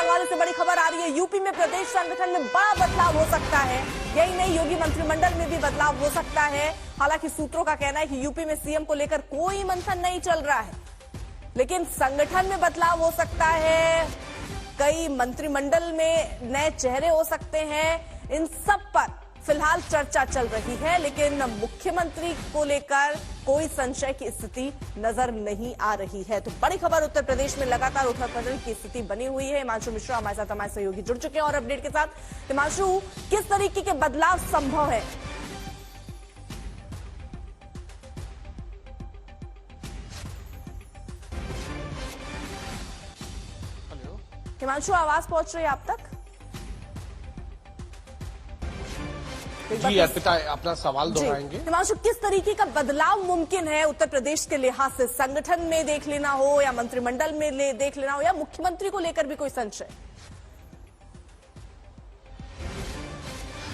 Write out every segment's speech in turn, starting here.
हवाले से बड़ी खबर आ रही है। यूपी में प्रदेश संगठन में बड़ा बदलाव हो सकता है। यही नहीं, योगी मंत्रिमंडल में भी बदलाव हो सकता है। हालांकि सूत्रों का कहना है कि यूपी में सीएम को लेकर कोई मंथन नहीं चल रहा है, लेकिन संगठन में बदलाव हो सकता है। कई मंत्रिमंडल में नए चेहरे हो सकते हैं। इन सब पर फिलहाल चर्चा चल रही है, लेकिन मुख्यमंत्री को लेकर कोई संशय की स्थिति नजर नहीं आ रही है। तो बड़ी खबर, उत्तर प्रदेश में लगातार उथल-पुथल की स्थिति बनी हुई है। हिमांशु मिश्रा हमारे साथ, हमारे सहयोगी जुड़ चुके हैं और अपडेट के साथ। हिमांशु, किस तरीके के बदलाव संभव है? हिमांशु, आवाज पहुंच रही है आप तक? जी अर्पिता, अपना सवाल दोहराएंगे। हिमांशु, किस तरीके का बदलाव मुमकिन है उत्तर प्रदेश के लिहाज से? संगठन में देख लेना हो या मंत्रिमंडल में देख लेना हो या मुख्यमंत्री को लेकर भी कोई संशय?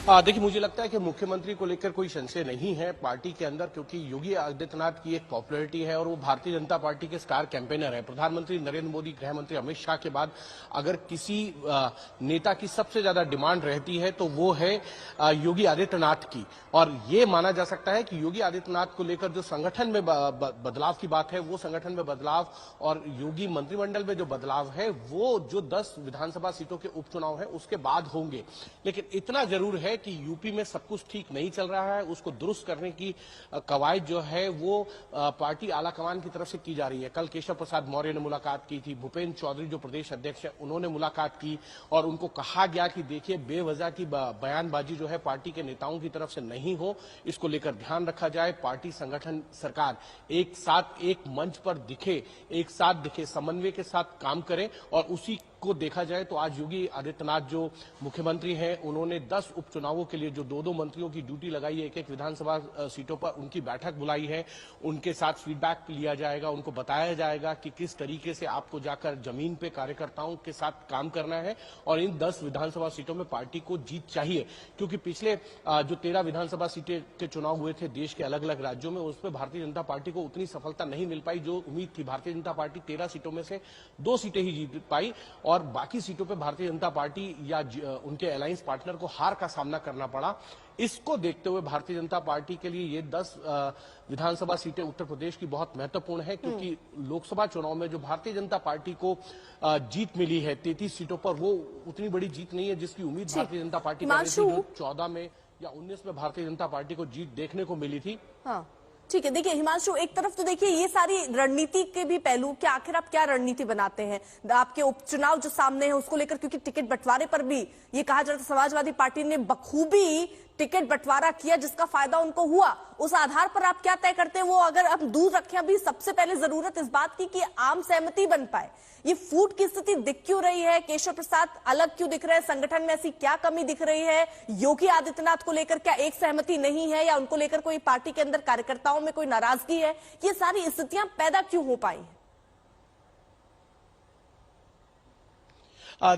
देखिए, मुझे लगता है कि मुख्यमंत्री को लेकर कोई संशय नहीं है पार्टी के अंदर, क्योंकि योगी आदित्यनाथ की एक पॉपुलैरिटी है और वो भारतीय जनता पार्टी के स्टार कैंपेनर है। प्रधानमंत्री नरेंद्र मोदी, गृह मंत्री अमित शाह के बाद अगर किसी नेता की सबसे ज्यादा डिमांड रहती है तो वो है योगी आदित्यनाथ की। और ये माना जा सकता है कि योगी आदित्यनाथ को लेकर जो संगठन में बदलाव की बात है, वो संगठन में बदलाव और योगी मंत्रिमंडल में जो बदलाव है वो जो 10 विधानसभा सीटों के उपचुनाव है उसके बाद होंगे। लेकिन इतना जरूर है कि यूपी में सब कुछ ठीक नहीं चल रहा है, उसको दुरुस्त करने की कवायद जो है वो पार्टी आलाकमान की तरफ से की जा रही है। कल केशव प्रसाद मौर्य ने मुलाकात की थी, भूपेंद्र चौधरी जो प्रदेश अध्यक्ष है उन्होंने मुलाकात की और उनको कहा गया कि देखिए, बेवजह की बयानबाजी जो है पार्टी के नेताओं की तरफ से नहीं हो, इसको लेकर ध्यान रखा जाए। पार्टी, संगठन, सरकार एक साथ एक मंच पर दिखे, एक साथ दिखे, समन्वय के साथ काम करें। और उसी को देखा जाए तो आज योगी आदित्यनाथ जो मुख्यमंत्री हैं, उन्होंने 10 उपचुनावों के लिए जो 2-2 मंत्रियों की ड्यूटी लगाई है एक-एक विधानसभा सीटों पर, उनकी बैठक बुलाई है। उनके साथ फीडबैक लिया जाएगा, उनको बताया जाएगा कि किस तरीके से आपको जाकर जमीन पे कार्यकर्ताओं के साथ काम करना है। और इन 10 विधानसभा सीटों में पार्टी को जीत चाहिए, क्योंकि पिछले जो 13 विधानसभा सीटें के चुनाव हुए थे देश के अलग अलग राज्यों में, उसमें भारतीय जनता पार्टी को उतनी सफलता नहीं मिल पाई जो उम्मीद थी। भारतीय जनता पार्टी 13 सीटों में से 2 सीटें ही जीत पाई और बाकी सीटों पे भारतीय जनता पार्टी या उनके अलायंस पार्टनर को हार का सामना करना पड़ा। इसको देखते हुए भारतीय जनता पार्टी के लिए ये 10 विधानसभा सीटें उत्तर प्रदेश की बहुत महत्वपूर्ण है, क्योंकि लोकसभा चुनाव में जो भारतीय जनता पार्टी को जीत मिली है 33 सीटों पर, वो उतनी बड़ी जीत नहीं है जिसकी उम्मीद भारतीय जनता पार्टी कर रही थी, जो 14 में या 19 में भारतीय जनता पार्टी को जीत देखने को मिली थी। हाँ, ठीक है। देखिए हिमांशु, एक तरफ तो देखिए ये सारी रणनीति के भी पहलू कि आखिर आप क्या रणनीति बनाते हैं आपके उपचुनाव जो सामने है उसको लेकर, क्योंकि टिकट बंटवारे पर भी ये कहा जा रहा था समाजवादी पार्टी ने बखूबी टिकट बंटवारा किया जिसका फायदा उनको हुआ। उस आधार पर आप क्या तय करते हैं? वो अगर हम दूर रखें, अभी सबसे पहले जरूरत इस बात की कि आम सहमति बन पाए। ये फूट की स्थिति दिख क्यों रही है? केशव प्रसाद अलग क्यों दिख रहे हैं? संगठन में ऐसी क्या कमी दिख रही है? योगी आदित्यनाथ को लेकर क्या एक सहमति नहीं है या उनको लेकर कोई पार्टी के अंदर कार्यकर्ताओं में कोई नाराजगी है? ये सारी स्थितियां पैदा क्यों हो पाई?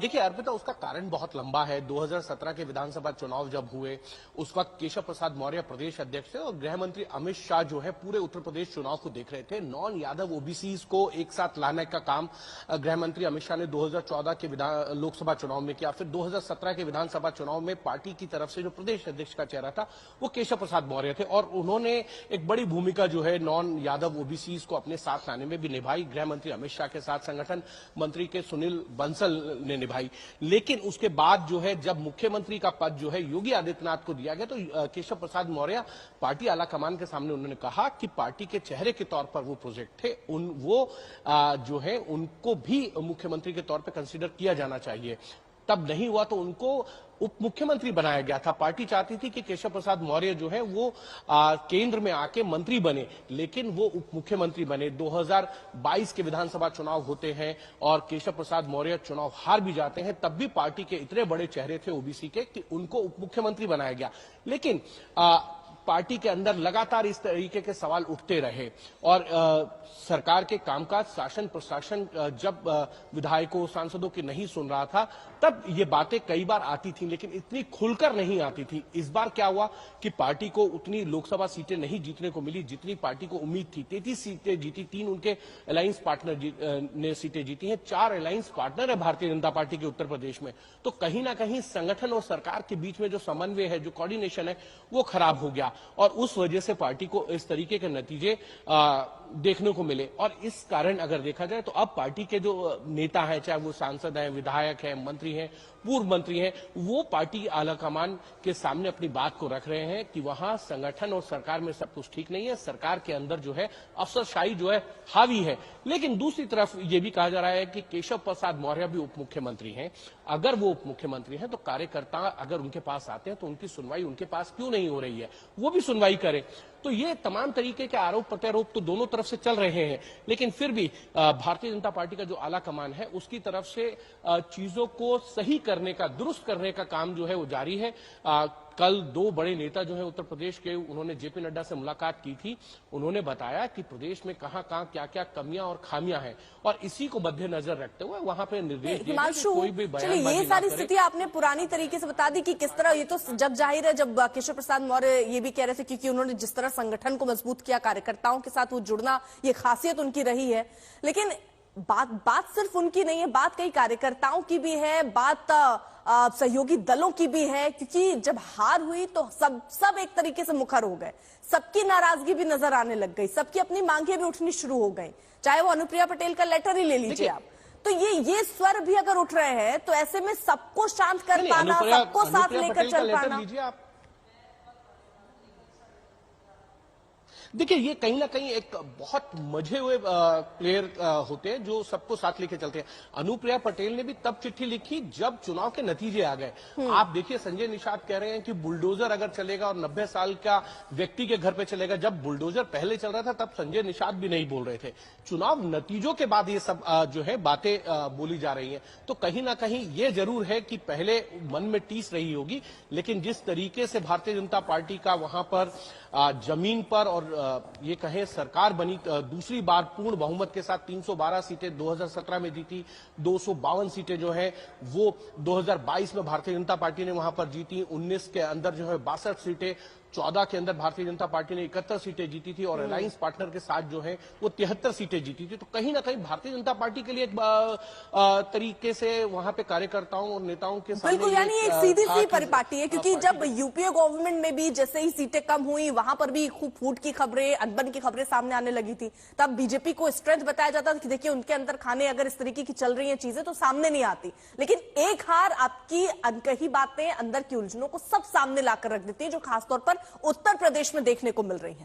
देखिए अर्पिता, उसका कारण बहुत लंबा है। 2017 के विधानसभा चुनाव जब हुए उस वक्त केशव प्रसाद मौर्य प्रदेश अध्यक्ष थे और गृह मंत्री अमित शाह जो है पूरे उत्तर प्रदेश चुनाव को देख रहे थे। नॉन यादव ओबीसीज को एक साथ लाने का काम गृह मंत्री अमित शाह ने 2014 के लोकसभा चुनाव में किया। फिर 2017 के विधानसभा चुनाव में पार्टी की तरफ से जो प्रदेश अध्यक्ष का चेहरा था वो केशव प्रसाद मौर्य थे और उन्होंने एक बड़ी भूमिका जो है नॉन यादव ओबीसीज को अपने साथ लाने में भी निभाई। गृह मंत्री अमित शाह के साथ संगठन मंत्री के सुनील बंसल ने निभाई। लेकिन उसके बाद जो है जब मुख्यमंत्री का पद जो है योगी आदित्यनाथ को दिया गया तो केशव प्रसाद मौर्य पार्टी आलाकमान के सामने उन्होंने कहा कि पार्टी के चेहरे के तौर पर वो प्रोजेक्ट थे, जो है उनको भी मुख्यमंत्री के तौर पर कंसीडर किया जाना चाहिए। तब नहीं हुआ तो उनको उप मुख्यमंत्री बनाया गया था। पार्टी चाहती थी कि केशव प्रसाद मौर्य जो है वो केंद्र में आके मंत्री बने, लेकिन वो उप मुख्यमंत्री बने। 2022 के विधानसभा चुनाव होते हैं और केशव प्रसाद मौर्य चुनाव हार भी जाते हैं, तब भी पार्टी के इतने बड़े चेहरे थे ओबीसी के कि उनको उप मुख्यमंत्री बनाया गया। लेकिन पार्टी के अंदर लगातार इस तरीके के सवाल उठते रहे और सरकार के कामकाज, शासन प्रशासन जब विधायकों सांसदों की नहीं सुन रहा था तब ये बातें कई बार आती थी, लेकिन इतनी खुलकर नहीं आती थी। इस बार क्या हुआ कि पार्टी को उतनी लोकसभा सीटें नहीं जीतने को मिली जितनी पार्टी को उम्मीद थी। 33 सीटें जीती, 3 उनके अलायंस पार्टनर ने सीटें जीती हैं, 4 अलायंस पार्टनर है भारतीय जनता पार्टी के उत्तर प्रदेश में। तो कहीं ना कहीं संगठन और सरकार के बीच में जो समन्वय है, जो कोऑर्डिनेशन है, वो खराब हो गया और उस वजह से पार्टी को इस तरीके के नतीजे देखने को मिले। और इस कारण अगर देखा जाए तो अब पार्टी के जो नेता हैं, चाहे वो सांसद हैं, विधायक हैं, मंत्री हैं, पूर्व मंत्री हैं, वो पार्टी आलाकमान के सामने अपनी बात को रख रहे हैं कि वहां संगठन और सरकार में सब कुछ ठीक नहीं है, सरकार के अंदर जो है अफसरशाही जो है हावी है। लेकिन दूसरी तरफ ये भी कहा जा रहा है कि केशव प्रसाद मौर्य भी उप मुख्यमंत्री हैं। अगर वो उप मुख्यमंत्री हैं तो कार्यकर्ता अगर उनके पास आते हैं तो उनकी सुनवाई उनके पास क्यों नहीं हो रही है, वो भी सुनवाई करें। तो ये तमाम तरीके के आरोप प्रत्यारोप तो दोनों तरफ से चल रहे हैं, लेकिन फिर भी भारतीय जनता पार्टी का जो आला कमान है उसकी तरफ से चीजों को सही करने का, दुरुस्त करने का काम जो है वो जारी है। कल 2 बड़े नेता जो है उत्तर प्रदेश के, उन्होंने जेपी नड्डा से मुलाकात की थी। उन्होंने बताया कि प्रदेश में कहां कहां क्या क्या कमियां और खामियां हैं और इसी को मद्देनजर रखते हुए वहां पे निर्देश दिए कि कोई भी बयानबाजी ये सारी स्थिति आपने पुरानी तरीके से बता दी कि किस तरह, ये तो जग जाहिर है जब केशव प्रसाद मौर्य ये भी कह रहे थे क्योंकि उन्होंने जिस तरह संगठन को मजबूत किया, कार्यकर्ताओं के साथ वो जुड़ना, ये खासियत उनकी रही है। लेकिन बात सिर्फ उनकी नहीं है, बात कई कार्यकर्ताओं की भी है, बात सहयोगी दलों की भी है, क्योंकि जब हार हुई तो सब एक तरीके से मुखर हो गए, सबकी नाराजगी भी नजर आने लग गई, सबकी अपनी मांगे भी उठनी शुरू हो गई, चाहे वो अनुप्रिया पटेल का लेटर ही ले लीजिए आप। तो ये स्वर भी अगर उठ रहे हैं तो ऐसे में सबको शांत कर पाना, सबको साथ लेकर चल पाना। देखिए, ये कहीं ना कहीं एक बहुत मजे हुए प्लेयर होते हैं जो सबको साथ लेके चलते हैं। अनुप्रिया पटेल ने भी तब चिट्ठी लिखी जब चुनाव के नतीजे आ गए। आप देखिए, संजय निषाद कह रहे हैं कि बुलडोजर अगर चलेगा और 90 साल का व्यक्ति के घर पे चलेगा। जब बुलडोजर पहले चल रहा था तब संजय निषाद भी नहीं बोल रहे थे। चुनाव नतीजों के बाद ये सब जो है बातें बोली जा रही हैं। तो कहीं ना कहीं ये जरूर है कि पहले मन में टीस रही होगी, लेकिन जिस तरीके से भारतीय जनता पार्टी का वहां पर जमीन पर और ये कहें सरकार बनी, दूसरी बार पूर्ण बहुमत के साथ 312 सीटें 2017 में जीती, 252 सीटें जो है वो 2022 में भारतीय जनता पार्टी ने वहां पर जीती। 19 के अंदर जो है 62 सीटें, 14 के अंदर भारतीय जनता पार्टी ने 71 सीटें जीती थी और अलायंस पार्टनर के साथ जो है वो 73 सीटें जीती थी। तो कहीं ना कहीं भारतीय जनता पार्टी के लिए एक तरीके से वहां पे कार्यकर्ताओं और नेताओं के सामने बिल्कुल, यानी एक सीधी सी परिपाटी है, क्योंकि जब यूपीए गवर्नमेंट में भी जैसे ही सीटें कम हुई वहां पर भी खूब फूट की खबरें, अनबन की खबरें सामने आने लगी थी। तब बीजेपी को स्ट्रेंथ बताया जाता था कि देखिए उनके अंदर खाने अगर इस तरीके की चल रही है चीजें तो सामने नहीं आती। लेकिन एक हार आपकी अनकही बातें, अंदर की उलझनों को सब सामने लाकर रख देती है, जो खासतौर पर उत्तर प्रदेश में देखने को मिल रही है।